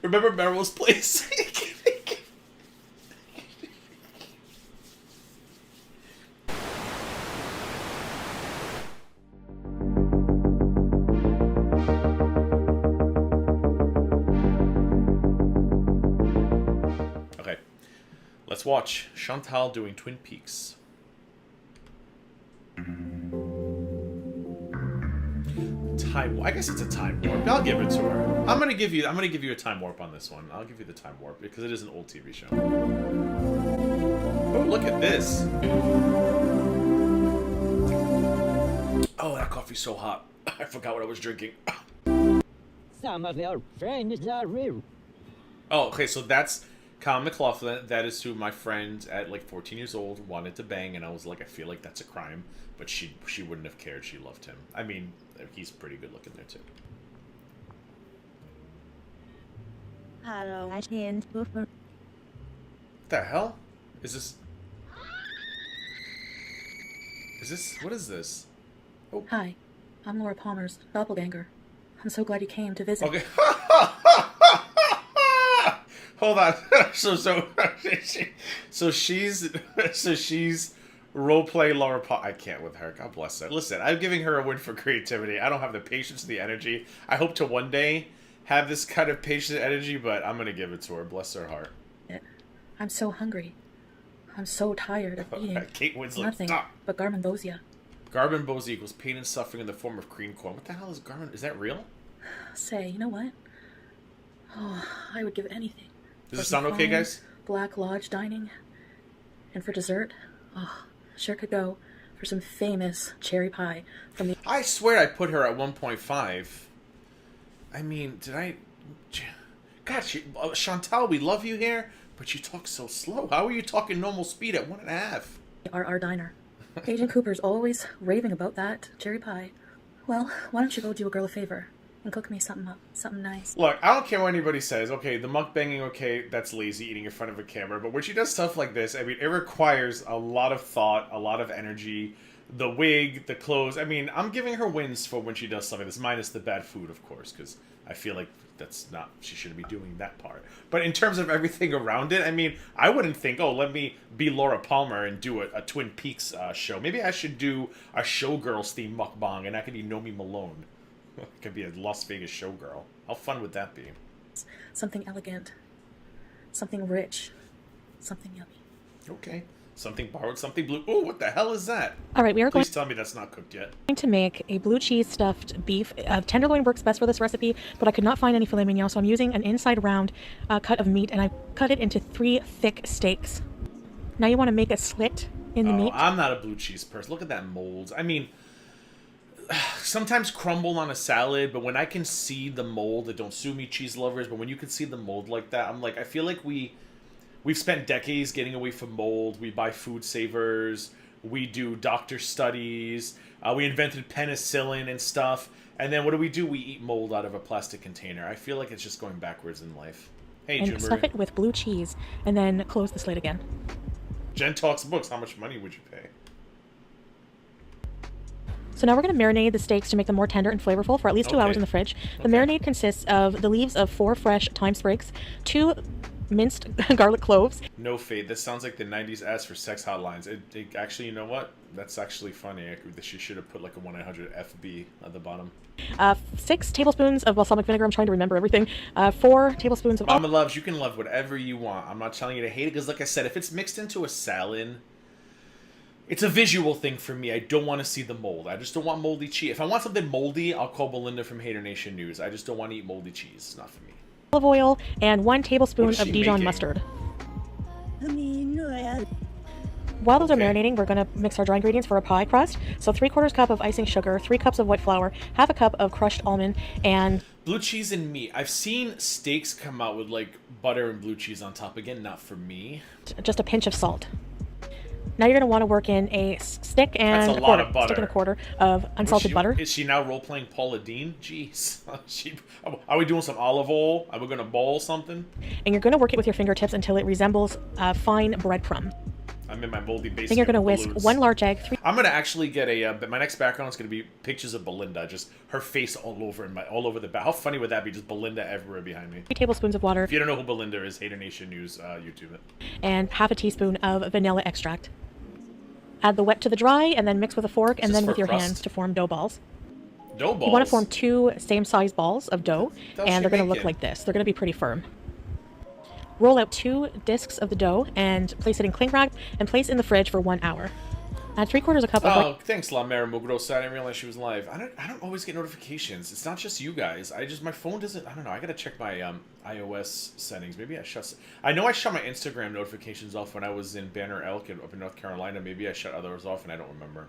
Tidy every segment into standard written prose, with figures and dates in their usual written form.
Remember Meryl's place? Okay. Let's watch Chantal doing Twin Peaks. Time. I guess it's a time warp. I'll give it to her. I'm gonna give you a time warp on this one. I'll give you the time warp because it is an old TV show. Oh, look at this. Oh, that coffee's so hot. I forgot what I was drinking. Some of your friends are real. Oh, okay, so that's Kyle McLaughlin. That is who my friend at like 14 years old wanted to bang, and I was like, I feel like that's a crime, but she wouldn't have cared. She loved him. I mean, he's pretty good looking there too. Hello, I can't buffer. What the hell? Is this? What is this? Oh. Hi, I'm Laura Palmer's doppelganger. I'm so glad you came to visit. Okay. Hold on. So she's roleplay Laura Palmer. I can't with her. God bless her. Listen, I'm giving her a win for creativity. I don't have the patience, the energy. I hope to one day have this kind of patient energy, but I'm gonna give it to her. Bless her heart. I'm so hungry. I'm so tired of eating Kate Winslet. nothing but garmonbosia. Garmonbosia equals pain and suffering in the form of cream corn. What the hell is garmon? Is that real? Say, you know what? Oh, I would give anything. Does it sound okay, guys? Black Lodge dining. And for dessert, oh, sure could go for some famous cherry pie from the... I swear I put her at 1.5. I mean, did I... God, Chantal, we love you here, but you talk so slow. How are you talking normal speed at 1.5? RR diner. Agent Cooper's always raving about that cherry pie. Well, why don't you go do a girl a favor and cook me something up, something nice. Look, I don't care what anybody says. Okay, the mukbanging, okay, that's lazy, eating in front of a camera. But when she does stuff like this, I mean, it requires a lot of thought, a lot of energy. The wig, the clothes. I mean, I'm giving her wins for when she does something like this, minus the bad food, of course, because I feel like that's not, she shouldn't be doing that part. But in terms of everything around it, I mean, I wouldn't think, oh, let me be Laura Palmer and do a Twin Peaks show. Maybe I should do a Showgirls theme mukbang, and that could be Nomi Malone. It could be a Las Vegas showgirl. How fun would that be? Something elegant. Something rich. Something yummy. Okay. Something borrowed, something blue. Oh, what the hell is that? All right, we are Please tell me that's not cooked yet. going to make a blue cheese stuffed beef. Tenderloin works best for this recipe, but I could not find any filet mignon, so I'm using an inside round cut of meat, and I cut it into 3 thick steaks. Now you want to make a slit in the meat. I'm not a blue cheese person. Look at that mold. I mean, sometimes crumble on a salad, but when I can see the mold, don't sue me, cheese lovers, but when you can see the mold like that, I'm like, I feel like we've spent decades getting away from mold. We buy food savers. We do doctor studies. We invented penicillin and stuff. And then what do? We eat mold out of a plastic container. I feel like it's just going backwards in life. Hey, and stuff it with blue cheese, and then close the slit again. Jen Talks Books. How much money would you pay? So now we're going to marinate the steaks to make them more tender and flavorful for at least 2 hours in the fridge. The marinade consists of the leaves of 4 fresh thyme sprigs, 2 minced garlic cloves. No fade. This sounds like the 90s ads for sex hotlines. It actually, you know what? That's actually funny. She should have put like a 1-800-FB at the bottom. 6 tablespoons of balsamic vinegar. I'm trying to remember everything. 4 tablespoons of... Mama loves, you can love whatever you want. I'm not telling you to hate it because, like I said, if it's mixed into a salad... It's a visual thing for me. I don't want to see the mold. I just don't want moldy cheese. If I want something moldy, I'll call Belinda from Hater Nation News. I just don't want to eat moldy cheese. It's not for me. Olive oil and 1 tablespoon of Dijon mustard. While those are marinating, we're going to mix our dry ingredients for a pie crust. So 3/4 cup of icing sugar, 3 cups of white flour, 1/2 cup of crushed almond, and... Blue cheese and meat. I've seen steaks come out with like butter and blue cheese on top. Again, not for me. Just a pinch of salt. Now you're going to want to work in a stick and a lot of butter. Stick and a quarter of unsalted butter. Is she now role-playing Paula Deen? Jeez. Are we doing some olive oil? Are we going to boil something? And you're going to work it with your fingertips until it resembles fine breadcrumb. I'm in my moldy basement. Then you're gonna with whisk balloons. 1 large egg, 3 I'm gonna actually get a. My next background is gonna be pictures of Belinda, just her face all over the back. How funny would that be? Just Belinda everywhere behind me. tablespoons of water, If you don't know who Belinda is, Hater Nation News, YouTube it. and half a teaspoon of vanilla extract. Add the wet to the dry, and then mix with a fork, and this then for with your crust? hands to form dough balls. Dough balls. You want to form 2 same-size balls of dough, How's and she they're going to look making? like this. They're going to be pretty firm. Roll out 2 discs of the dough and place it in cling wrap and place in the fridge for 1 hour. Add 3/4 cup of Oh, thanks, La Mera Mugrosa. I didn't realize she was live. I don't always get notifications. It's not just you guys. My phone doesn't. I don't know. I gotta check my iOS settings. Maybe I shut. I know I shut my Instagram notifications off when I was in Banner Elk up in North Carolina. Maybe I shut others off and I don't remember.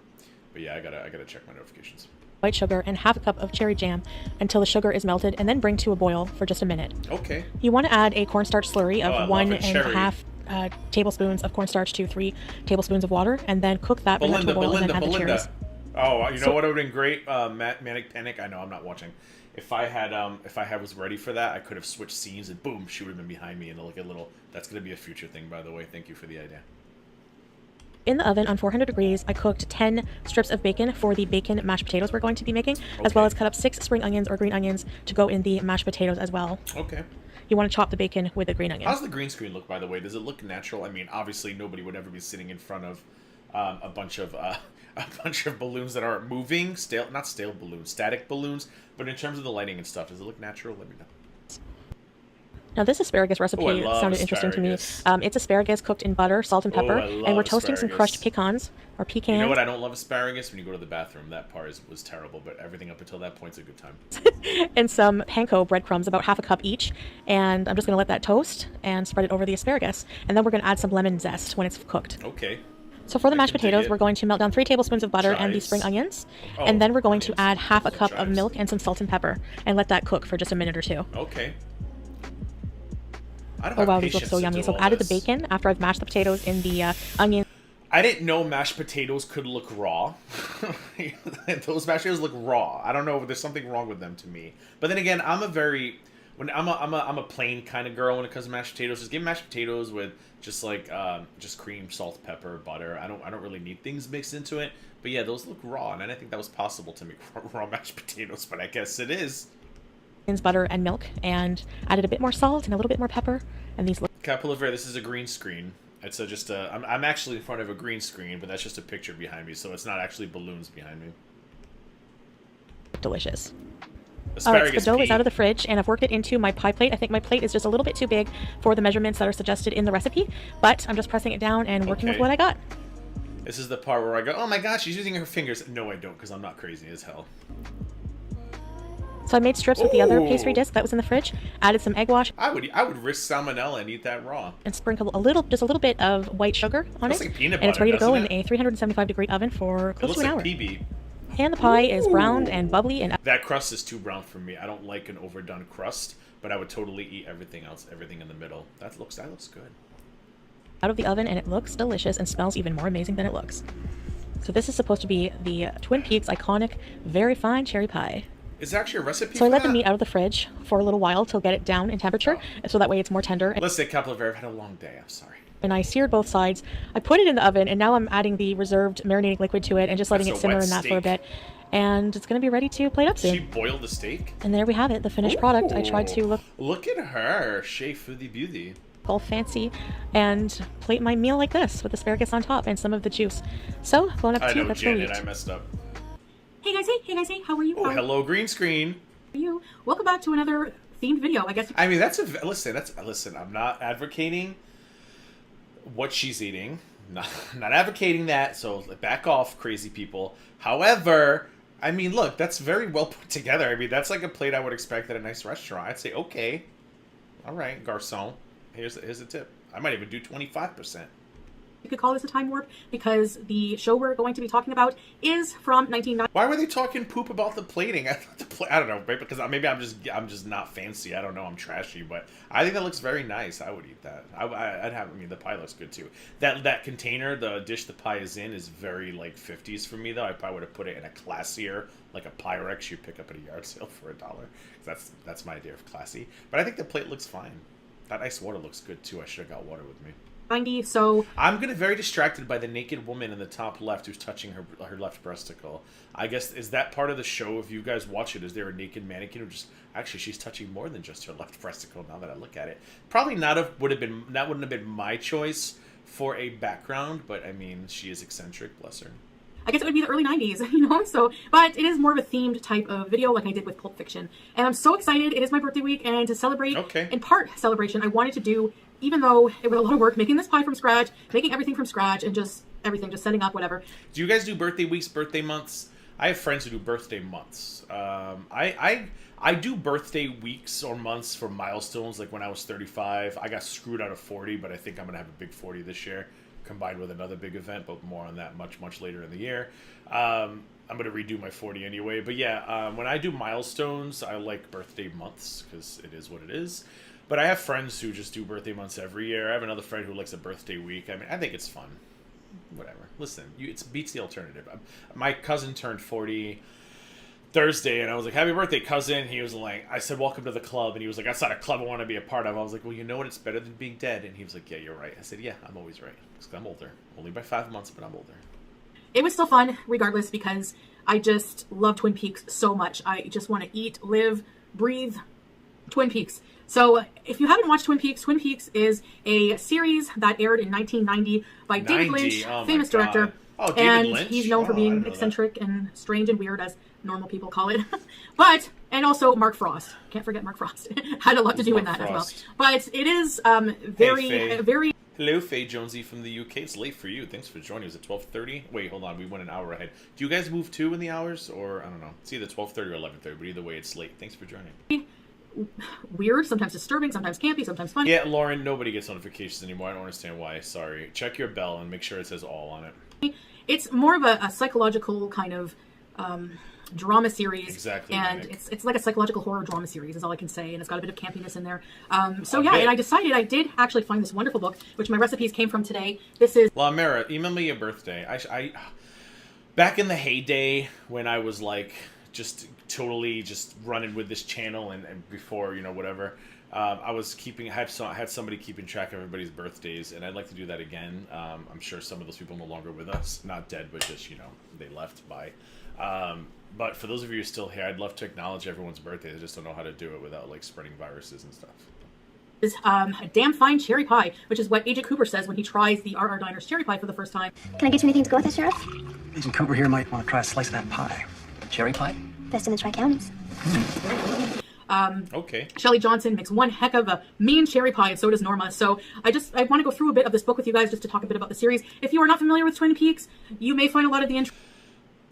But yeah, I gotta check my notifications. white sugar and half a cup of cherry jam until the sugar is melted, and then bring to a boil for just a minute. Okay. You want to add a cornstarch slurry Oh, I of love 1.5 it, tablespoons of cornstarch to 3 tablespoons of water, and then cook that, bring that to a boil, and then add the cherries. Oh, you know what would have been great? Manic Panic. I know I'm not watching. If I was ready for that, I could have switched scenes and boom, she would have been behind me and like a little. That's gonna be a future thing, by the way. Thank you for the idea. In the oven on 400 degrees, I cooked 10 strips of bacon for the bacon mashed potatoes we're going to be making, as well as cut up 6 spring onions or green onions to go in the mashed potatoes as well. Okay. You want to chop the bacon with the green onions. How's the green screen look, by the way? Does it look natural? I mean, obviously nobody would ever be sitting in front of a bunch of balloons that aren't moving, not stale balloons, static balloons. But in terms of the lighting and stuff, does it look natural? Let me know. Now this asparagus recipe Oh, I love sounded interesting to me. asparagus. It's asparagus cooked in butter, salt, and pepper, I and love we're toasting some asparagus. crushed pecans or pecan. You know what? I don't love asparagus. When you go to the bathroom, that part was terrible. But everything up until that point's a good time. And some panko breadcrumbs, about half a cup each. And I'm just going to let that toast and spread it over the asparagus. And then we're going to add some lemon zest when it's cooked. Okay. So for the I mashed can dig potatoes, it. we're going to melt down 3 tablespoons of butter and the Chives. spring onions. Oh, And then we're going to onions. add half a cup of Chives. milk and some salt and pepper. And let that cook for just a minute or 2. Okay. I don't Oh have wow, these look patience so to yummy. do So all I've added the this. bacon after I've mashed the potatoes in the onions. I didn't know mashed potatoes could look raw. Those mashed potatoes look raw. I don't know. There's something wrong with them to me. But then again, I'm a plain kind of girl when it comes to mashed potatoes. Just give me mashed potatoes with just just cream, salt, pepper, butter. I don't really need things mixed into it. But yeah, those look raw, and I didn't think that was possible to make raw mashed potatoes. But I guess it is. Butter and milk, and added a bit more salt and a little bit more pepper, and these look Capillavera, this is a green screen. It's I'm actually in front of a green screen, but that's just a picture behind me, so it's not actually balloons behind me. delicious. Asparagus Alright, so the dough is pea. out of the fridge, and I've worked it into my pie plate. I think my plate is just a little bit too big for the measurements that are suggested in the recipe, but I'm just pressing it down and working with Okay. what I got. This is the part where I go, oh my gosh, she's using her fingers. No, I don't, because I'm not crazy as hell. So I made strips with the other Ooh. pastry disc that was in the fridge, added some egg wash, I would risk salmonella and eat that raw. and sprinkle just a little bit of white sugar on Looks it. like peanut And it's butter, ready to go in doesn't a 375-degree oven for It close looks to an like hour. PB. And the pie is browned and bubbly and That crust is too brown for me. I don't like an overdone crust, but I would totally eat everything else, everything in the middle. That looks good. out of the oven, and it looks delicious and smells even more amazing than it looks. So this is supposed to be the Twin Peaks iconic, very fine cherry pie. Is there actually a recipe So I for let the that? meat out of the fridge for a little while to get it down in temperature, so that way it's more tender. Let's say Capillavera, I've had a long day. I'm sorry. And I seared both sides. I put it in the oven, and now I'm adding the reserved marinating liquid to it and just letting That's it a simmer wet in that for a steak. bit. And it's going to be ready to plate up soon. She boiled the steak? And there we have it, the finished product. I tried to Look at her, Chef Foodie Beauty. all fancy and plate my meal like this with asparagus on top and some of the juice. So, bon I appetit, know, let's go Janet, eat. I messed up. Hey guys, how are you? Oh, How hello, green screen. are you? Welcome back to another themed video. I guess I mean, listen. I'm not advocating what she's eating. Not advocating that. So back off, crazy people. However, I mean, look, that's very well put together. I mean, that's like a plate I would expect at a nice restaurant. I'd say, okay, all right, garçon. Here's a tip. I might even do 25%. you could call this a time warp because the show we're going to be talking about is from 1990. Why were they talking poop about the plating? I thought I don't know, maybe because maybe I'm just not fancy. I don't know. I'm trashy, but I think that looks very nice. I would eat that. I'd have. I mean, the pie looks good too. That container, the dish the pie is in, is very like 50s for me though. I probably would have put it in a classier, like a Pyrex you pick up at a yard sale for $1. That's my idea of classy. But I think the plate looks fine. That ice water looks good too. I should have got water with me. 90. So I'm gonna very distracted by the naked woman in the top left who's touching her left breasticle. I guess, is that part of the show? If you guys watch it, is there a naked mannequin who just actually she's touching more than just her left breasticle? Now that I look at it, probably wouldn't have been my choice for a background, but I mean, she is eccentric, bless her. I guess it would be the early 90s, you know? So, but it is more of a themed type of video like I did with Pulp Fiction. And I'm so excited. It is my birthday week, and to celebrate, in part celebration, I wanted to do, even though it was a lot of work, making this pie from scratch, making everything from scratch, and just everything, just setting up whatever. Do you guys do birthday weeks, birthday months? I have friends who do birthday months. I do birthday weeks or months for milestones. Like when I was 35, I got screwed out of 40, but I think I'm going to have a big 40 this year, combined with another big event, but more on that much later in the year. I'm going to redo my 40 anyway. But yeah, when I do milestones, I like birthday months because it is what it is. But I have friends who just do birthday months every year. I have another friend who likes a birthday week. I mean, I think it's fun. Whatever. Listen, it beats the alternative. My cousin turned 40 Thursday, and I was like, happy birthday, cousin. He was like, I said, welcome to the club. And he was like, that's not a club I want to be a part of. I was like, well, you know what? It's better than being dead. And he was like, yeah, you're right. I said, yeah, I'm always right. Because I'm older. Only by 5 months, but I'm older. It was still fun, regardless, because I just love Twin Peaks so much. I just want to eat, live, breathe Twin Peaks. So if you haven't watched Twin Peaks is a series that aired in 1990 by David Lynch, famous director. Oh, David Lynch. He's known for being eccentric and strange and weird, as normal people call it. And also Mark Frost. Can't forget Mark Frost. Had a lot to do with that as well. But it is very... Hello, Faye Jonesy from the UK. It's late for you. Thanks for joining. It was at 12:30. Wait, hold on. We went an hour ahead. Do you guys move too in the hours? Or, I don't know. It's either 12:30 or 11:30, but either way, it's late. Thanks for joining. Weird, sometimes disturbing, sometimes campy, sometimes funny. Yeah, Lauren, nobody gets notifications anymore. I don't understand why. Sorry. Check your bell and make sure it says all on it. It's more of a psychological kind of drama series. Exactly. And it's like a psychological horror drama series is all I can say, and it's got a bit of campiness in there. And I decided I did actually find this wonderful book, which my recipes came from today. This is... Well, Mara, email me your birthday. I back in the heyday when I was like just totally just running with this channel and before, you know, whatever, I had somebody keeping track of everybody's birthdays, and I'd like to do that again. I'm sure some of those people are no longer with us, not dead, but just, you know, they left by. But for those of you who are still here, I'd love to acknowledge everyone's birthday. I just don't know how to do it without like spreading viruses and stuff. Is a damn fine cherry pie, which is what Agent Cooper says when he tries the RR Diner's cherry pie for the first time. Can I get you anything to go with it, Sheriff? Agent Cooper here might want to try a slice of that pie. Cherry pie? Best in the Tri-Counties. Okay. Shelley Johnson makes one heck of a mean cherry pie, and so does Norma. So I want to go through a bit of this book with you guys just to talk a bit about the series. If you are not familiar with Twin Peaks, you may find a lot of the intro.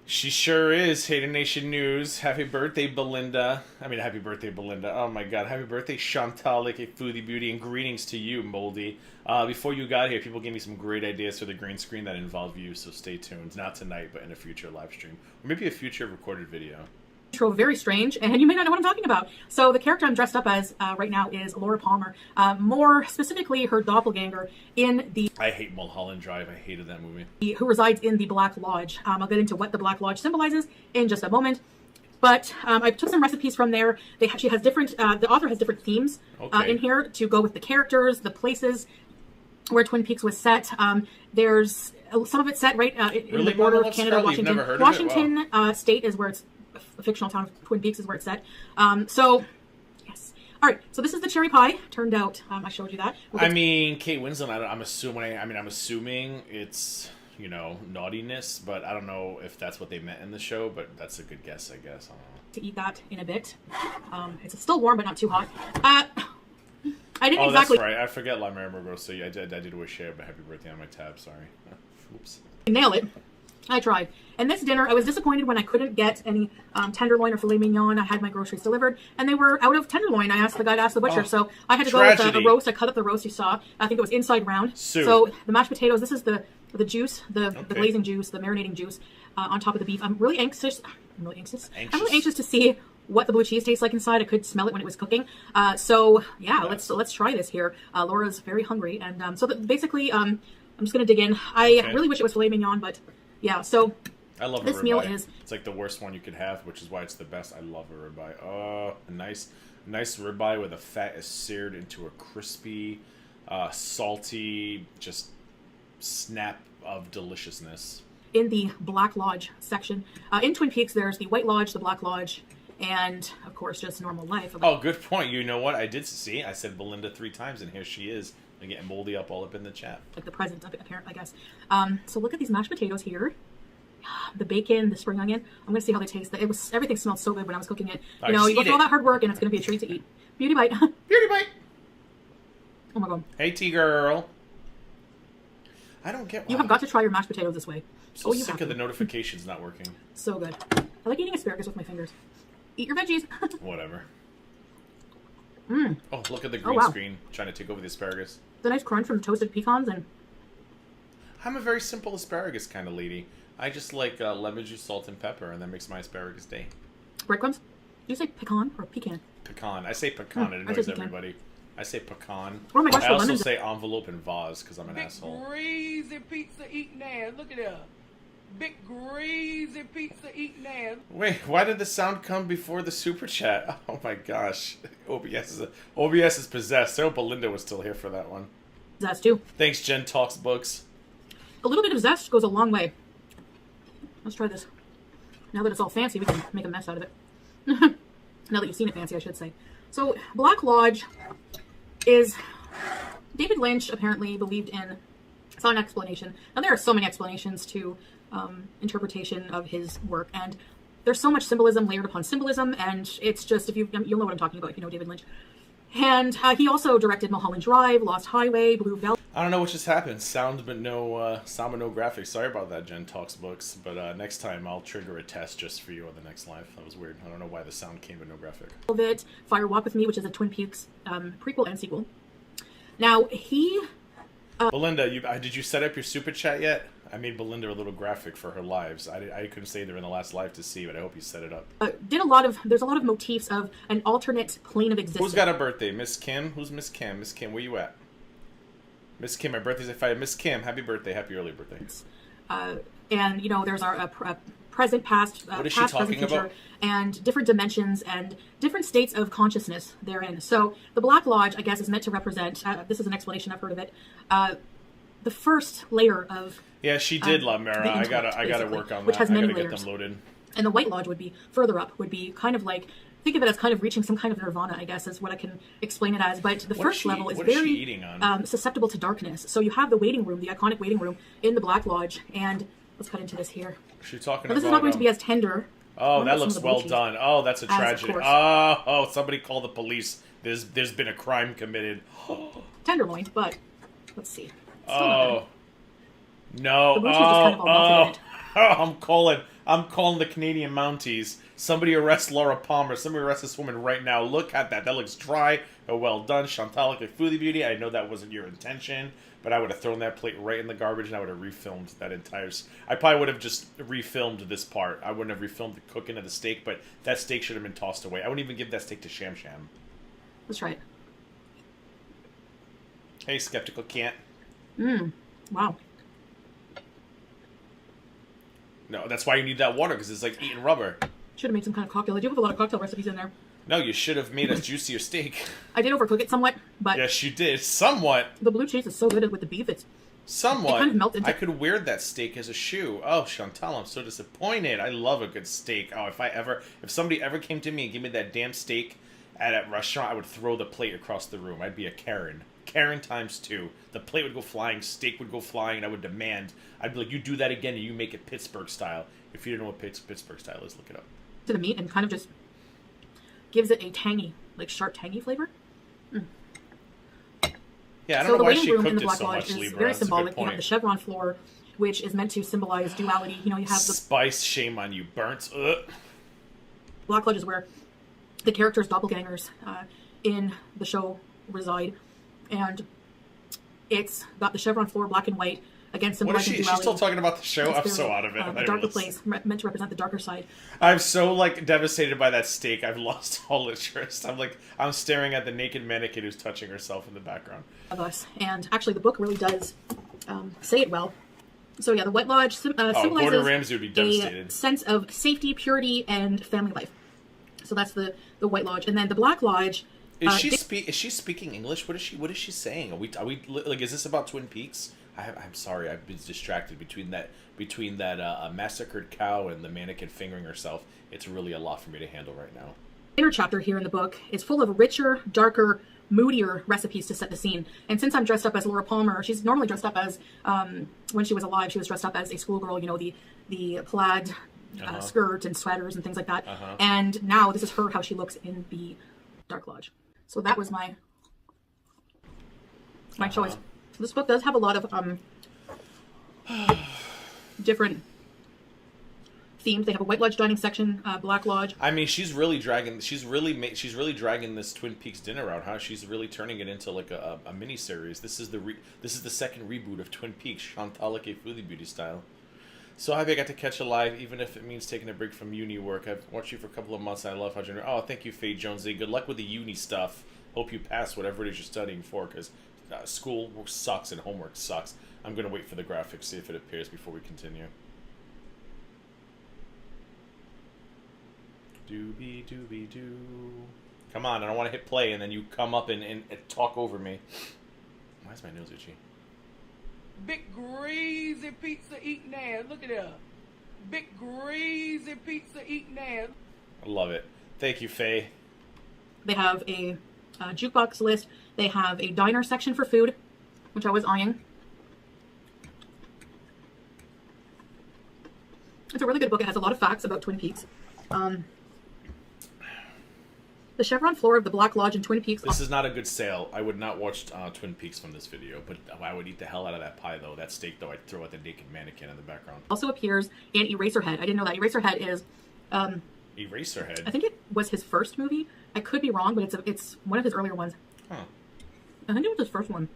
She sure is. Hater Nation News. Happy birthday, Belinda. Happy birthday, Belinda. Oh my god. Happy birthday, Chantal, like a Foodie Beauty, and greetings to you, Moldy. Before you got here, people gave me some great ideas for the green screen that involve you, so stay tuned. Not tonight, but in a future live stream. Or maybe a future recorded video. Intro very strange, and you may not know what I'm talking about. So the character I'm dressed up as right now is Laura Palmer. More specifically, her doppelganger in the... I hate Mulholland Drive. I hated that movie. Who resides in the Black Lodge. I'll get into what the Black Lodge symbolizes in just a moment. But I took some recipes from there. She has different... the author has different themes in here to go with the characters, the places where Twin Peaks was set. There's some of it set right in the border of Canada, Washington. Washington State is where it's... a fictional town of Twin Peaks is where it's set. Yes. All right. So this is the cherry pie. Turned out, I showed you that. Kate Winslet. I'm assuming it's, you know, naughtiness, but I don't know if that's what they meant in the show. But that's a good guess, I guess. I don't know. To eat that in a bit. It's still warm, but not too hot. I didn't exactly. Oh, that's right. I forget La Mera Morgosa. I did wish you a happy birthday on my tab. Sorry. Oops. Nail it. I tried. And this dinner, I was disappointed when I couldn't get any tenderloin or filet mignon. I had my groceries delivered, and they were out of tenderloin. I asked the guy to ask the butcher, so I had to go with the roast. I cut up the roast you saw. I think it was inside round. So the mashed potatoes, this is the juice, the glazing juice, the marinating juice on top of the beef. I'm really anxious. I'm really anxious to see what the blue cheese tastes like inside. I could smell it when it was cooking. Let's try this here. Laura's very hungry, and basically, I'm just gonna dig in. I really wish it was filet mignon, but yeah. So I love this a ribeye. meal is. It's like the worst one you could have, which is why it's the best. I love a ribeye. Oh, a nice ribeye where the fat is seared into a crispy, salty, just snap of deliciousness. In the Black Lodge section. In Twin Peaks, there's the White Lodge, the Black Lodge, and, of course, just normal life. Oh, good point. You know what? I did see. I said Belinda 3 times, and here she is. I'm getting moldy up all up in the chat. Like the present of it, apparently, I guess. So look at these mashed potatoes here. The bacon, the spring onion. I'm going to see how they taste. Everything smelled so good when I was cooking it. You know, you go through all that hard work, and it's going to be a treat to eat. Beauty bite. Beauty bite. Oh, my God. Hey, T-girl. I don't get why. You have got to try your mashed potatoes this way. I'm so sick of the notifications not working. So good. I like eating asparagus with my fingers. Eat your veggies. Whatever. Mm. Oh, look at the green screen trying to take over the asparagus. The nice crunch from toasted pecans and... I'm a very simple asparagus kind of lady. I just like lemon juice, salt, and pepper, and that makes my asparagus day. Breadcrumbs? Do you say pecan or pecan? Pecan. I say pecan. It annoys everybody. I say pecan. Oh my gosh, I also say envelope and vase because I'm an asshole. Greasy pizza eating ass. Look at that. Big greasy pizza eating ass. Wait, why did the sound come before the super chat? Oh my gosh. OBS is possessed. I hope Belinda was still here for that one. Zest too. Thanks, Jen Talks Books. A little bit of zest goes a long way. Let's try this. Now that it's all fancy, we can make a mess out of it. Now that you've seen it fancy, I should say. So, Black Lodge is... David Lynch apparently believed in... Saw an explanation. Now, there are so many explanations to interpretation of his work, and there's so much symbolism layered upon symbolism, and it's just, you'll know what I'm talking about if you know David Lynch. And he also directed Mulholland Drive, Lost Highway, Blue Velvet. I don't know what just happened. Sound but no graphics. Sorry about that, Jen Talks Books. But next time I'll trigger a test just for you on the next live. That was weird. I don't know why the sound came but no graphic. Velvet, Fire Walk With Me, which is a Twin Peaks prequel and sequel. Now, he... Belinda, did you set up your super chat yet? I made Belinda a little graphic for her lives. I couldn't say they're in the last live to see, but I hope you set it up. There's a lot of motifs of an alternate plane of existence. Who's got a birthday? Miss Kim? Who's Miss Kim? Miss Kim, where you at? Miss Kim, my birthday's at 5. Miss Kim, happy birthday. Happy early birthday. And, you know, there's our present, past, what is past, she talking present, future, about? and different dimensions and different states of consciousness therein. So the Black Lodge, I guess, is meant to represent, this is an explanation, I've heard of it, the first layer of... Yeah, she did, La Mera. I gotta work on that. Which has many I gotta layers. get them loaded. And the White Lodge would be further up, would be kind of like, think of it as kind of reaching some kind of nirvana, I guess, is what I can explain it as. But the first level is very susceptible to darkness. So you have the waiting room, the iconic waiting room in the Black Lodge. And let's cut into this here. She's talking now, this is not going to be as tender. Oh, that looks well done. Oh, that's a tragedy. Oh, somebody call the police. There's been a crime committed. Tenderloin, but let's see. Oh. No. I'm calling the Canadian Mounties. Somebody arrest Laura Palmer. Somebody arrest this woman right now. Look at that. That looks dry. Oh, well done. Chantal, like a Foodie Beauty. I know that wasn't your intention, but I would have thrown that plate right in the garbage and I would have refilmed that entire... I probably would have just refilmed this part. I wouldn't have refilmed the cooking of the steak, but that steak should have been tossed away. I wouldn't even give that steak to Sham Sham. Let's try it. Hey, Skeptical Can't. Wow. No, that's why you need that water, because it's like eating rubber. Should have made some kind of cocktail. I do have a lot of cocktail recipes in there. No, you should have made a juicier steak. I did overcook it somewhat, but... Yes, you did. Somewhat. The blue cheese is so good with the beef. It's... Somewhat. It kind of melted into... I could wear that steak as a shoe. Oh, Chantal, I'm so disappointed. I love a good steak. Oh, if somebody ever came to me and gave me that damn steak at a restaurant, I would throw the plate across the room. I'd be a Karen. Karen times 2. The plate would go flying, steak would go flying, and I would demand. I'd be like, you do that again and you make it Pittsburgh style. If you don't know what Pittsburgh style is, look it up. To the meat and kind of just gives it a tangy, like sharp tangy flavor. Yeah, I don't know why she cooked in the it Black so Lodge much, is Libra. very That's symbolic. a good You point. have the chevron floor, which is meant to symbolize duality. You know, you have the spice. Shame on you, burnt. Ugh. Black Lodge is where the characters' doppelgangers in the show reside, and it's got the chevron floor, black and white. Again, symbolizing duality. She's still talking about the show? I'm so out of it. The darker place, meant to represent the darker side. I'm so, devastated by that steak. I've lost all interest. I'm staring at the naked mannequin who's touching herself in the background. Of us. And actually, the book really does say it well. So, yeah, the White Lodge symbolizes Gordon Ramsay would be devastated. A sense of safety, purity, and family life. So that's the White Lodge. And then the Black Lodge Is she speaking English? What is she saying? Are we like, is this about Twin Peaks? I'm sorry, I've been distracted between that massacred cow and the mannequin fingering herself. It's really a lot for me to handle right now. Inner chapter here in the book is full of richer, darker, moodier recipes to set the scene. And since I'm dressed up as Laura Palmer, she's normally dressed up as, when she was alive, she was dressed up as a schoolgirl, you know, the plaid skirt and sweaters and things like that. And now this is how she looks in the Dark Lodge. So that was my choice. So this book does have a lot of different themes. They have a White Lodge dining section, Black Lodge. I mean, she's really dragging this Twin Peaks dinner out, huh? She's really turning it into like a mini series. This is the second reboot of Twin Peaks, Chantal like a Foodie Beauty style. So happy I got to catch a live, even if it means taking a break from uni work. I've watched you for a couple of months, and I love how generous. Oh, thank you, Faye Jonesy. Good luck with the uni stuff. Hope you pass whatever it is you're studying for, because school sucks and homework sucks. I'm gonna wait for the graphics, see if it appears before we continue. Doobie doobie doo. Come on, I don't want to hit play and then you come up and talk over me. Why is my nose itchy? Big greasy pizza eating ass. Look at that. Big greasy pizza eating ass. I love it. Thank you, Faye. They have a jukebox list. They have a diner section for food, which I was eyeing. It's a really good book. It has a lot of facts about Twin Peaks. The chevron floor of the Black Lodge in Twin Peaks. This is not a good sale. I would not watch Twin Peaks from this video, but I would eat the hell out of that pie, though. That steak, though, I'd throw at the naked mannequin in the background. Also appears in Eraserhead. I didn't know that. Eraserhead is... Eraserhead? I think it was his first movie. I could be wrong, but it's one of his earlier ones. Huh. I think it was his first one.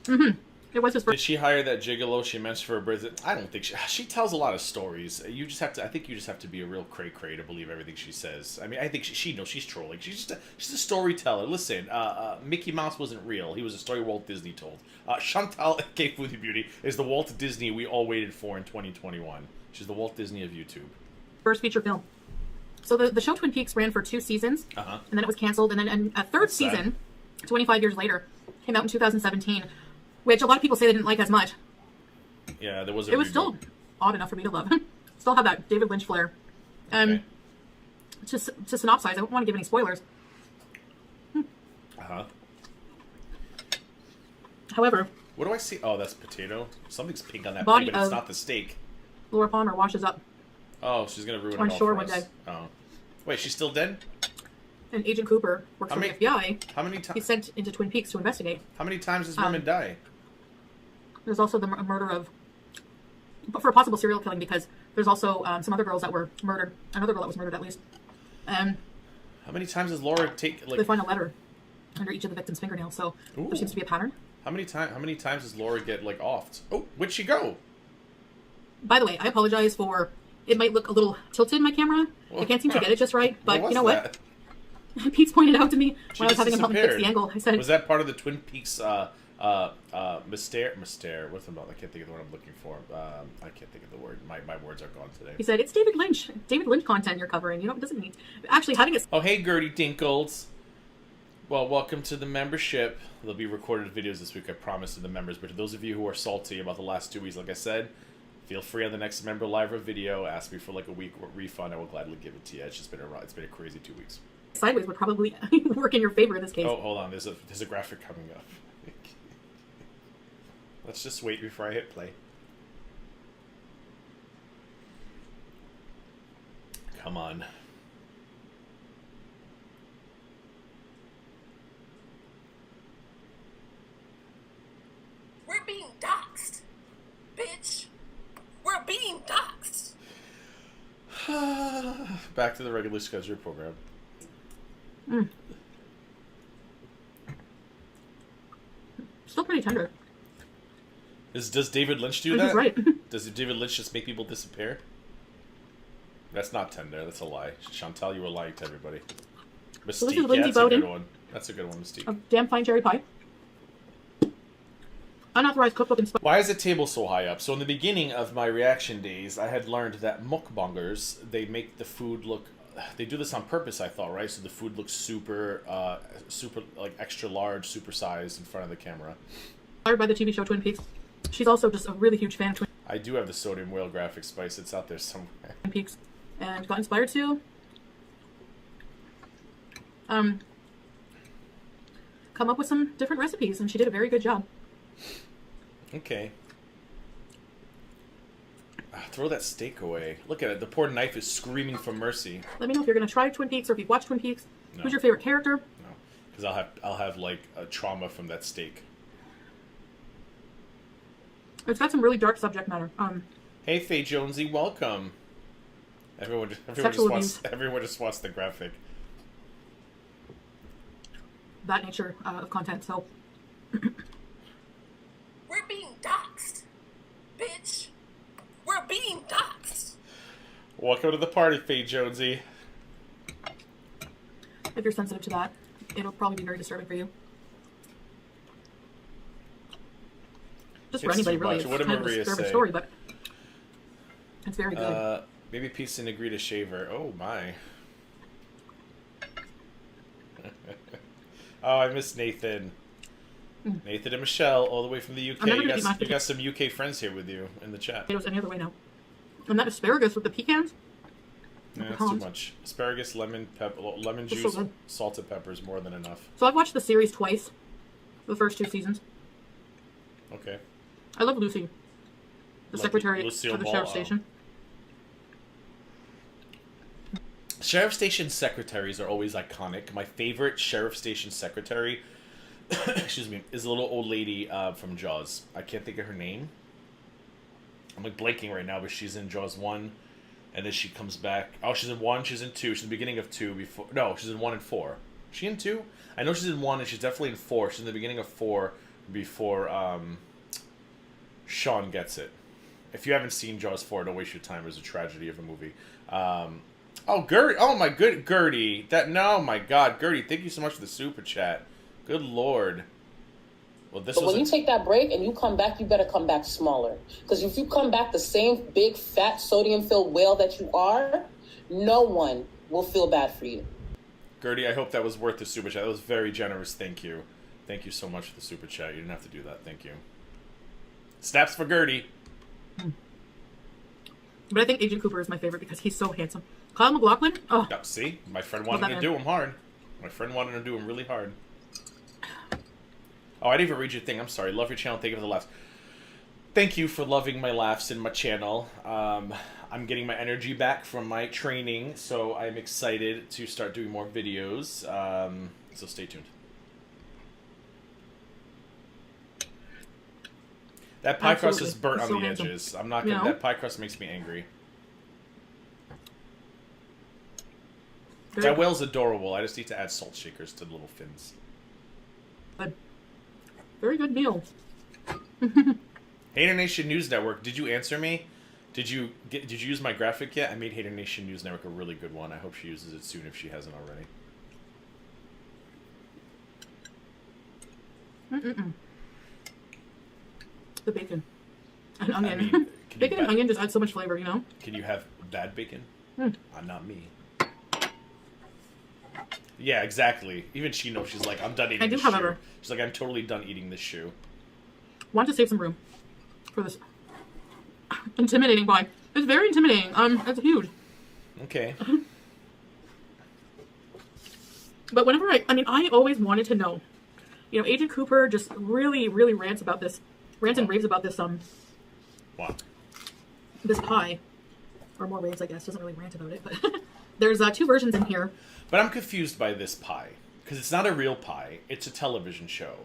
Mm-hmm. It was his first. Did she hire that gigolo she mentioned for a visit? I don't think she tells a lot of stories. You just have to. I think you just have to be a real cray-cray to believe everything she says. I mean, I think she knows she's trolling. She's a storyteller. Listen, Mickey Mouse wasn't real. He was a story Walt Disney told. Chantal K. Foodie Beauty is the Walt Disney we all waited for in 2021. She's the Walt Disney of YouTube. First feature film. So the show Twin Peaks ran for 2 seasons, and then it was canceled, and then a third season, 25 years later, came out in 2017. Which a lot of people say they didn't like as much. Yeah, there was It was still odd enough for me to love. Still have that David Lynch flair. Okay. To synopsize, I don't want to give any spoilers. However... What do I see? Oh, that's potato. Something's pink on that body plate, but it's not the steak. Laura Palmer washes up. Oh, she's going to ruin it on all shore for one us. day. Oh. Wait, she's still dead? And Agent Cooper works for the FBI. How many times? He's sent into Twin Peaks to investigate. How many times does women die? There's also the murder of... But for a possible serial killing, because there's also some other girls that were murdered. Another girl that was murdered, at least. How many times does Laura take... They find a letter under each of the victims' fingernails, so there seems to be a pattern. How many times does Laura get, like, offed? Oh, where'd she go? By the way, I apologize for... It might look a little tilted in my camera. I can't seem to get it just right, but you know what? Pete's pointed out to me when I was having him help me fix the angle. I said, was that part of the Twin Peaks Mystere? What's the I can't think of the word I'm looking for. I can't think of the word. My words are gone today. He said, it's David Lynch. David Lynch content you're covering. You know, it doesn't need... Actually, having a... Oh, hey, Gertie Dinkles. Well, welcome to the membership. There'll be recorded videos this week, I promise, to the members. But to those of you who are salty about the last 2 weeks, like I said, feel free on the next member live or video. Ask me for like a week refund. I will gladly give it to you. It's just been a crazy 2 weeks. Sideways would probably work in your favor in this case. Oh, hold on. There's a graphic coming up. Let's just wait before I hit play. Come on. We're being doxxed, bitch. We're being doxxed. Back to the regular scheduled program. Still pretty tender. Does David Lynch do that? He's right. Does David Lynch just make people disappear? That's not tender. That's a lie. Chantal, you were lying to everybody. Mystique, So this is Lindsay that's a Bowden. good one. That's a good one, Mystique. A damn fine cherry pie. Unauthorized cookbook inspired. Why is the table so high up? So in the beginning of my reaction days, I had learned that mukbangers, they make the food look they do this on purpose, I thought, right? So the food looks super, super like extra large, super sized in front of the camera. Inspired by the TV show Twin Peaks. She's also just a really huge fan of Twin I do have the sodium whale graphic spice. It's out there somewhere. Peaks, and got inspired to come up with some different recipes, and she did a very good job. Okay. Throw that steak away. Look at it. The poor knife is screaming for mercy. Let me know if you're going to try Twin Peaks or if you've watched Twin Peaks. No. Who's your favorite character? No, because I'll have like a trauma from that steak. It's got some really dark subject matter. Hey, Faye Jonesy, welcome. Everyone just wants the graphic. That nature of content. So We're being doxxed, bitch. We're being doxxed. Welcome to the party, Faye Jonesy. if you're sensitive to that, it'll probably be very disturbing for you. Just for It's anybody, too really. much. It's What did kind of a Maria disturbing say? story, but it's very good. Maybe pizza Negrita shaver. Oh my. Oh, I miss Nathan. Nathan and Michelle, all the way from the UK. I'm never You gonna eat my got, you got some UK friends here with you in the chat. Potatoes any other way now. And that asparagus with the pecans. Yeah, that's too much. Asparagus, lemon It's juice, so good. salted peppers, more than enough. So I've watched the series twice, the first 2 seasons. Okay. I love Lucy, the Like secretary Lucille of the Ball, sheriff's oh. station. Sheriff station secretaries are always iconic. My favorite sheriff station secretary, excuse me, is a little old lady from Jaws. I can't think of her name. I'm like blanking right now, but she's in Jaws 1, and then she comes back. Oh, she's in 1, she's in 2, she's in the beginning of 2 before. No, she's in 1 and 4. Is she in 2? I know she's in 1, and she's definitely in 4. She's in the beginning of 4 before Sean gets it. If you haven't seen Jaws 4, don't waste your time. It was a tragedy of a movie. Oh, Gertie. Oh, my good Gertie. No, my God. Gertie, thank you so much for the super chat. Good Lord. Well, this But was when you take that break and you come back, you better come back smaller. Because if you come back the same big, fat, sodium-filled whale that you are, no one will feel bad for you. Gertie, I hope that was worth the super chat. That was very generous. Thank you. Thank you so much for the super chat. You didn't have to do that. Thank you. Snaps for Gertie. But I think Agent Cooper is my favorite because he's so handsome. Kyle MacLachlan? Oh. Yep, see? My friend Love wanted that to man. do him hard. My friend wanted to do him really hard. Oh, I didn't even read your thing. I'm sorry. Love your channel. Thank you for the laughs. Thank you for loving my laughs in my channel. I'm getting my energy back from my training, so I'm excited to start doing more videos. So stay tuned. That pie crust is burnt He's on so the handsome. edges. I'm not gonna. You know? That pie crust makes me angry. Very That whale's adorable. I just need to add salt shakers to the little fins. good. Very good meal. Hater Nation News Network. Did you answer me? Did you use my graphic yet? I made Hater Nation News Network a really good one. I hope she uses it soon if she hasn't already. The bacon. And onion. I mean, can Bacon you and onion just add so much flavor, you know? Can you have bad bacon? Mm. Not me. Yeah, exactly. Even she knows. She's like, I'm done eating I do, this however. shoe. She's like, I'm totally done eating this shoe. Want to save some room for this intimidating pie. It's very intimidating. It's huge. Okay. But whenever I always wanted to know. You know, Agent Cooper just really, really rants and raves about this What? this pie. Or more raves, I guess. Doesn't really rant about it, but there's 2 versions in here. But I'm confused by this pie. Because it's not a real pie. It's a television show.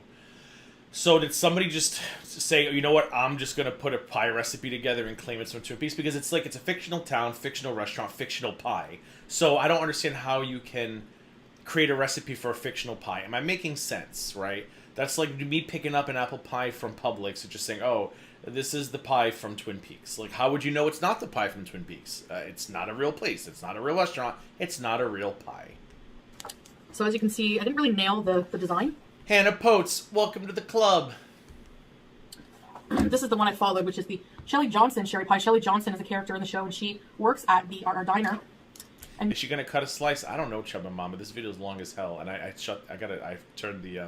So did somebody just say, you know what, I'm just going to put a pie recipe together and claim it's from Twin Peaks? Because it's like, it's a fictional town, fictional restaurant, fictional pie. So I don't understand how you can create a recipe for a fictional pie. Am I making sense, right? That's like me picking up an apple pie from Publix and just saying, oh, this is the pie from Twin Peaks. Like, how would you know it's not the pie from Twin Peaks? It's not a real place. It's not a real restaurant. It's not a real pie. So as you can see, I didn't really nail the design. Hannah Potes, welcome to the club. This is the one I followed, which is the Shelley Johnson Sherry Pie. Shelley Johnson is a character in the show, and she works at our diner. And is she gonna cut a slice? I don't know, Chubba Mama. This video is long as hell, and I turned the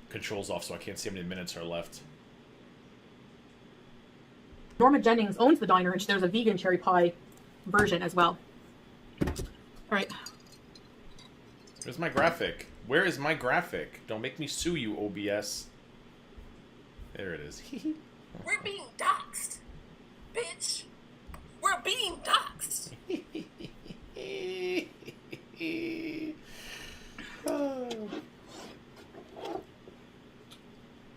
controls off so I can't see how many minutes are left. Norma Jennings owns the diner, and there's a vegan cherry pie version as well. All right. Where's my graphic? Where is my graphic? Don't make me sue you, OBS. There it is. We're being doxxed, bitch. We're being doxxed.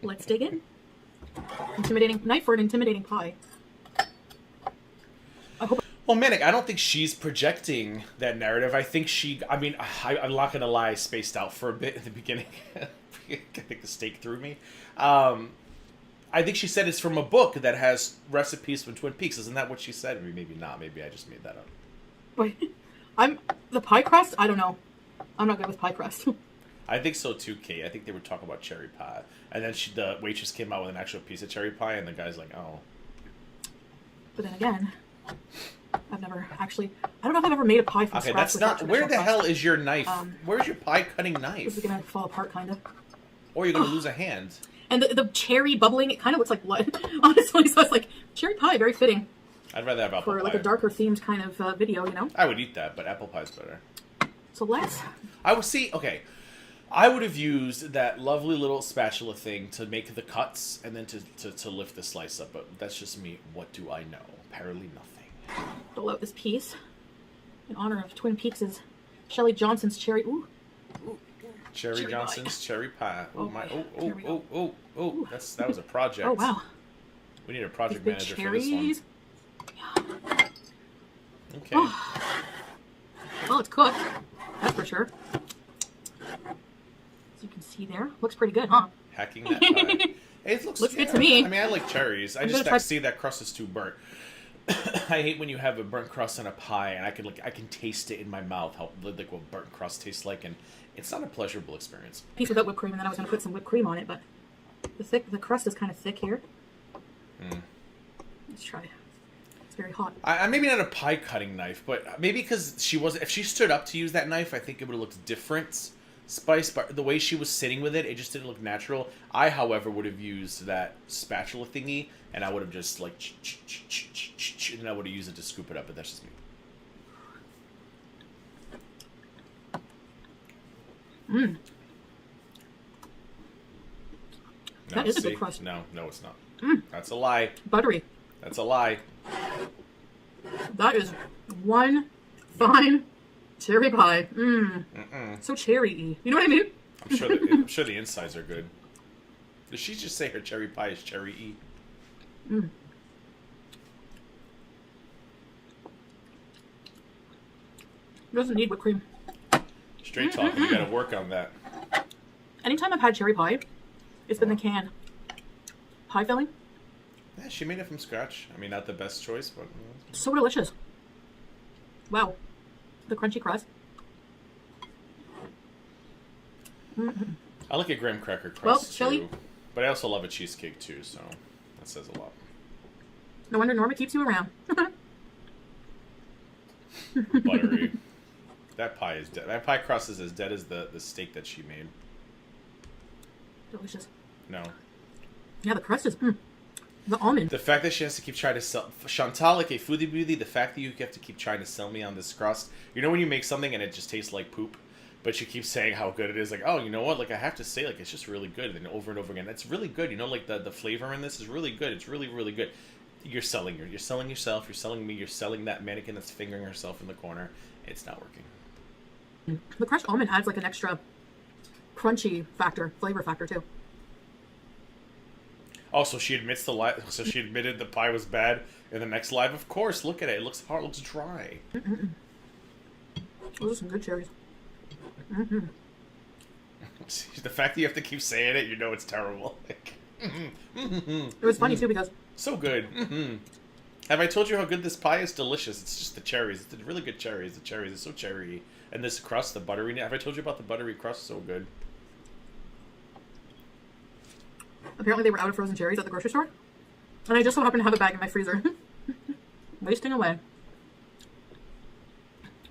Let's dig in. Intimidating knife for an intimidating pie. Well, Manic, I don't think she's projecting that narrative. I think I'm not gonna lie, I spaced out for a bit at the beginning. I think the steak threw me. I think she said it's from a book that has recipes from Twin Peaks. Isn't that what she said? Maybe not. Maybe I just made that up. Wait, the pie crust? I don't know. I'm not good with pie crust. I think so too, Kate. I think they were talking about cherry pie. And then the waitress came out with an actual piece of cherry pie, and the guy's like, oh. But then again, I've never actually... I don't know if I've ever made a pie from scratch. That's not... Where the hell is your knife? Where's your pie-cutting knife? This is going to fall apart, kind of. Or you're going to lose a hand. And the cherry bubbling, it kind of looks like blood, honestly. So it's like, cherry pie, very fitting. I'd rather have apple pie. For like a darker themed kind of video, you know? I would eat that, but apple pie's better. So let's... I would have used that lovely little spatula thing to make the cuts and then to lift the slice up, but that's just me. What do I know? Apparently nothing. Roll out this piece in honor of Twin Peaks' Shelley Johnson's cherry... Ooh. Cherry Johnson's pie. Cherry Pie. Oh, my. Oh. That was a project. Oh, wow. We need a project These manager cherries. for this one. Okay. Oh. Well, it's cooked. That's for sure. As you can see there. Looks pretty good, huh? Hacking that pie. It looks good to me. I mean, I like cherries. I just see that crust is too burnt. I hate when you have a burnt crust on a pie, and I can taste it in my mouth, how like what burnt crust tastes like, and it's not a pleasurable experience. Piece without whipped cream, and then I was going to put some whipped cream on it, but the crust is kind of thick here. Let's try. It's very hot. I maybe not a pie cutting knife, but maybe because if she stood up to use that knife, I think it would have looked different. Spice, but the way she was sitting with it, it just didn't look natural. I, however, would have used that spatula thingy, and I would have just like, and then I would have used it to scoop it up, but that's just me. Mmm. No, that is a good crust. No, it's not. Mm. That's a lie. Buttery. That's a lie. That is one fine cherry pie. Mmm. So cherry-y. You know what I mean? I'm sure the insides are good. Did she just say her cherry pie is cherry-y? Mm. It doesn't need whipped cream. Straight talking, you gotta work on that. Anytime I've had cherry pie, it's been the can. Pie filling? Yeah, she made it from scratch. I mean, not the best choice, but... So delicious. Wow. The crunchy crust. I like a graham cracker crust, well, too. Shelly, but I also love a cheesecake, too, so that says a lot. no wonder Norma keeps you around. Buttery. That pie is dead. That pie crust is as dead as the steak that she made. Delicious. No. Yeah, the crust is... The almond. The fact that she has to keep trying to sell... Chantal, like a foodie beauty, the fact that you have to keep trying to sell me on this crust... You know when you make something and it just tastes like poop? But you keep saying how good it is. Like, oh, you know what? Like, I have to say, like, it's just really good. And over and over again. That's really good. You know, like, the flavor in this is really good. It's really, really good. You're selling yourself. You're selling me. You're selling that mannequin that's fingering herself in the corner. It's not working. The crushed almond adds, like, an extra crunchy flavor factor, too. Oh, so she admits so she admitted the pie was bad in the next live? Of course, look at it. It looks hard. It looks dry. Those are some good cherries. The fact that you have to keep saying it, you know it's terrible. It was funny, too, because... So good. Have I told you how good this pie is? Delicious. It's just the cherries. It's the really good cherries. The cherries are so cherry. And this crust, the buttery... Have I told you about the buttery crust? So good. Apparently they were out of frozen cherries at the grocery store. And I just so happened to have a bag in my freezer. Wasting away.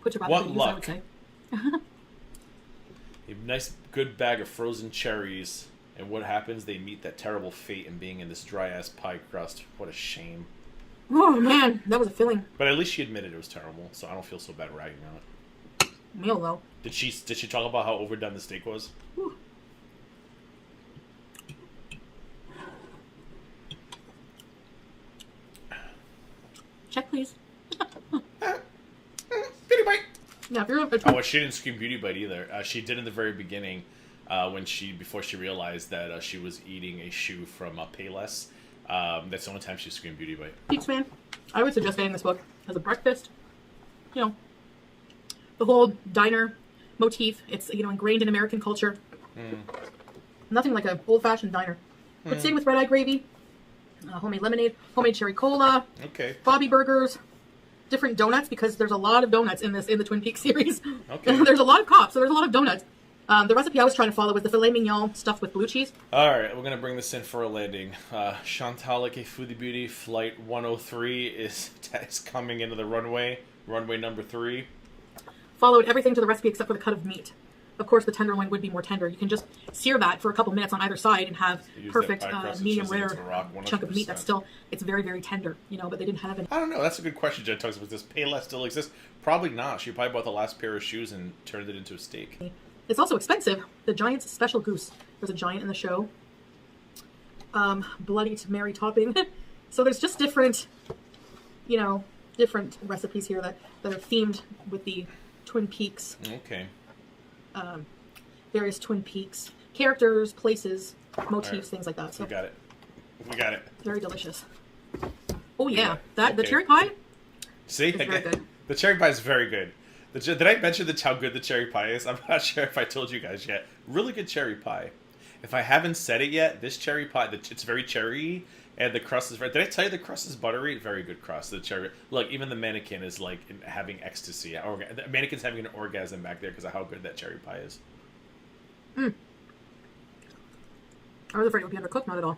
Put your What use, luck? I would say. A nice, good bag of frozen cherries. And what happens? They meet that terrible fate in being in this dry-ass pie crust. What a shame. Oh, man. That was a filling. But at least she admitted it was terrible, so I don't feel so bad ragging on it. Meal, though. Did she talk about how overdone the steak was? Whew. Check, please. Beauty bite. Yeah, if you're Oh, she didn't scream beauty bite either. She did in the very beginning, before she realized that she was eating a shoe from Payless. That's the only time she screamed beauty bite. Peeps, man. I would suggest getting this book as a breakfast. You know, the whole diner motif. It's, you know, ingrained in American culture. Nothing like an old-fashioned diner. But same with red-eye gravy, homemade lemonade, homemade cherry cola, Okay. Bobby burgers, different donuts, because there's a lot of donuts in the Twin Peaks series. Okay. There's a lot of cops, so there's a lot of donuts. The recipe I was trying to follow was the filet mignon stuffed with blue cheese. All right, we're going to bring this in for a landing. Chantal, like a Foodie Beauty, Flight 103 is coming into the runway number 3. Followed everything to the recipe except for the cut of meat. Of course, the tenderloin would be more tender. You can just sear that for a couple minutes on either side and have perfect medium rare chunk of meat that's still, it's very, very tender, you know, but they didn't have it. I don't know. That's a good question, Jen Tugs. Does this Payless still exist? Probably not. She probably bought the last pair of shoes and turned it into a steak. It's also expensive. The Giant's Special Goose. There's a giant in the show. Bloody Mary topping. So there's just different, you know, different recipes here that are themed with the Twin Peaks. Okay. Various Twin Peaks characters, places, motifs, things like that. So We got it. We got it. very delicious. Oh yeah, Yeah, the okay. cherry pie. See? It's very good. The cherry pie is very good. Did I mention how good the cherry pie is? I'm not sure if I told you guys yet. Really good cherry pie. If I haven't said it yet, this cherry pie, it's very cherry, and the crust is very... Did I tell you the crust is buttery? Very good crust. The cherry... Look, even the mannequin is, like, having ecstasy. The mannequin's having an orgasm back there because of how good that cherry pie is. I was afraid it would be undercooked, not at all.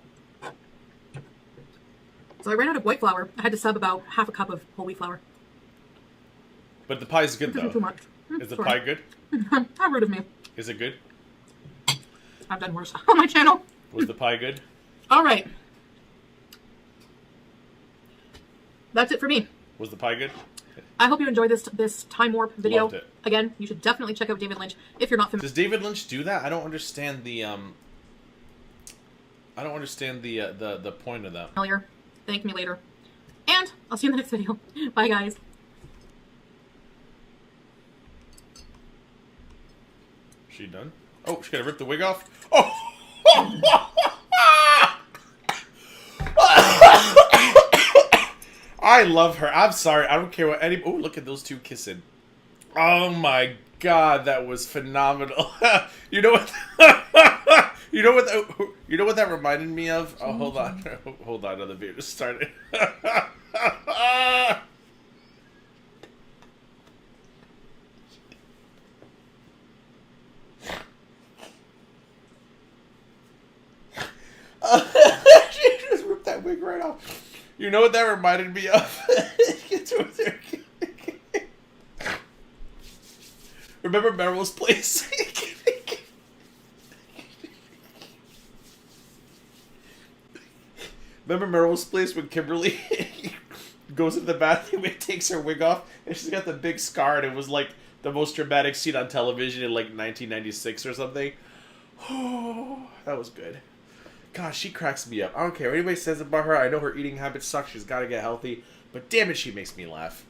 So I ran out of white flour. I had to sub about half a cup of whole wheat flour. But the pie is good, This though. isn't too much. Is the Sorry. pie good? How rude of me. Is it good? I've done worse on my channel. Was the pie good? All right. That's it for me. Was the pie good? I hope you enjoyed this time warp video. Loved it. Again, you should definitely check out David Lynch if you're not familiar. Does David Lynch do that? I don't understand the I don't understand the point of that. Thank me later. And I'll see you in the next video. Bye, guys. She done? Oh, she's gonna rip the wig off? Oh! I love her. I'm sorry. I don't care what any... Oh, look at those two kissing. Oh my god, that was phenomenal. You know what... You know what that reminded me of? Oh, hold on. Hold on, another video just started. She just ripped that wig right off. You know what that reminded me of? Remember Meryl's Place? Remember Meryl's Place when Kimberly goes into the bathroom and takes her wig off, and she's got the big scar, and it was like the most dramatic scene on television in like 1996 or something. Oh, that was good. Gosh, she cracks me up. I don't care what anybody says about her. I know her eating habits suck. She's got to get healthy. But damn it, she makes me laugh.